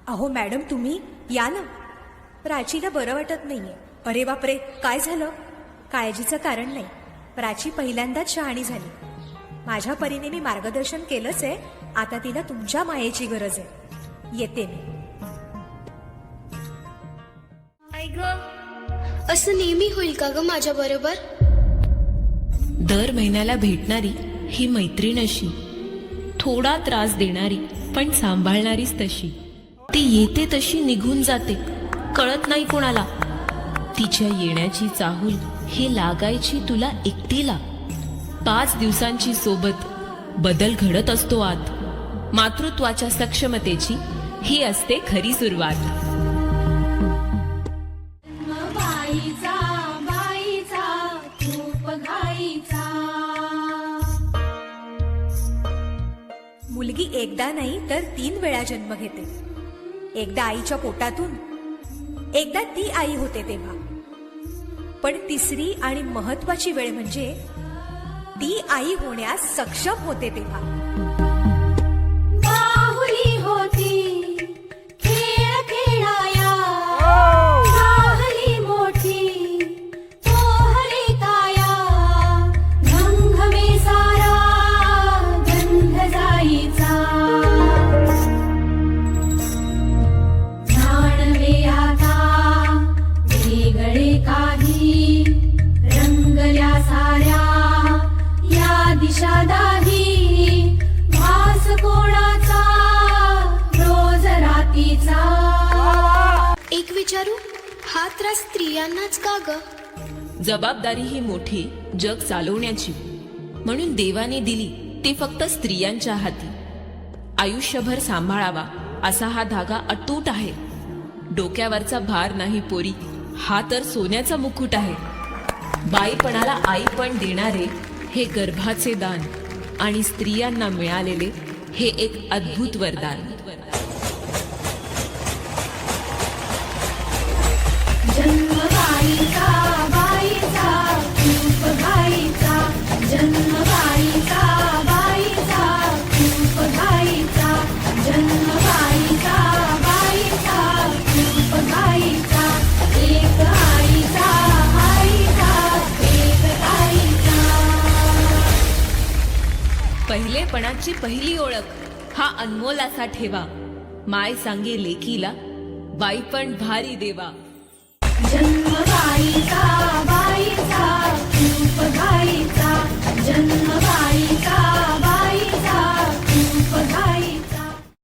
अहो मॅडम तुम्ही या ना. प्राचीला बरं वाटत नाहीये. अरे बापरे, काय झालं? काळजीचं कारण नाही. प्राची पहिल्यांदाच शहाणी झाली. माझ्या परीने मी मार्गदर्शन केलंच आहे. आता तिला तुमच्या मायेची गरज आहे. येते मी. आई ग, असं नेहमी होईल का ग माझ्या बरोबर? दर महिन्याला भेटणारी ही मैत्रीण अशी, थोडा त्रास देणारी पण सांभाळणारीच तशी. ती येते तशी निघून जाते, कळत नाही कोणाला. तिच्या येण्याची चाहूल ही लागायची तुला एकटीला. 5 दिवसांची सोबत बदल घडत असतो आत. मातृत्वाच्या सक्षमतेची ही असते खरी सुरुवात. मुलगी एकदा नाही तर 3 वेळा जन्म घेते. एकदा आईच्या पोटातून, एकदा ती आई होते तेव्हा. पण तिसरी आणि महत्वाची वेळ म्हणजे ती आई होण्यास सक्षम होते तेव्हा. बाहुली होती खेळ खेळाया, झाली मोठी पोहली काया. घमघमे सारा गंध जाईचा, जाणवे आता वेगळे काही. रंगल्या साऱ्या या दिशा दाही, भास कोणाचा रोज रातीचा. एक विचारू, हा त्रास स्त्रियांनाच का ग? जबाबदारी ही मोठी जग चालवण्याची, म्हणून देवाने दिली ती फक्त स्त्रियांच्या हाती. आयुष्यभर सांभाळावा असा हा धागा अतूट आहे. डोक्यावरचा भार नाही पोरी, हा तर सोन्याचा मुकुट आहे. बाईपणाला आईपण देणारे हे गर्भाचे दान, आणि स्त्रियांना मिळालेले हे एक अद्भुत वरदान. जन्म बाईचा, बाईचा खूप घाईचा. जन्म बाईचा, बाईचा खूप घाईचा. जन्म बाईचा, बाईचा खूप घाईचा. एक आईचा, आईचा एक आईचा. पहिलेपणाची पहिली ओळख हा अनमोल असा ठेवा. माय सांगे लेकीला, बाई पण भारी देवा. जन्म बाईचा, बाईचा खूप घाईचा. जन्म बाईचा, बाईचा खूप घाईचा.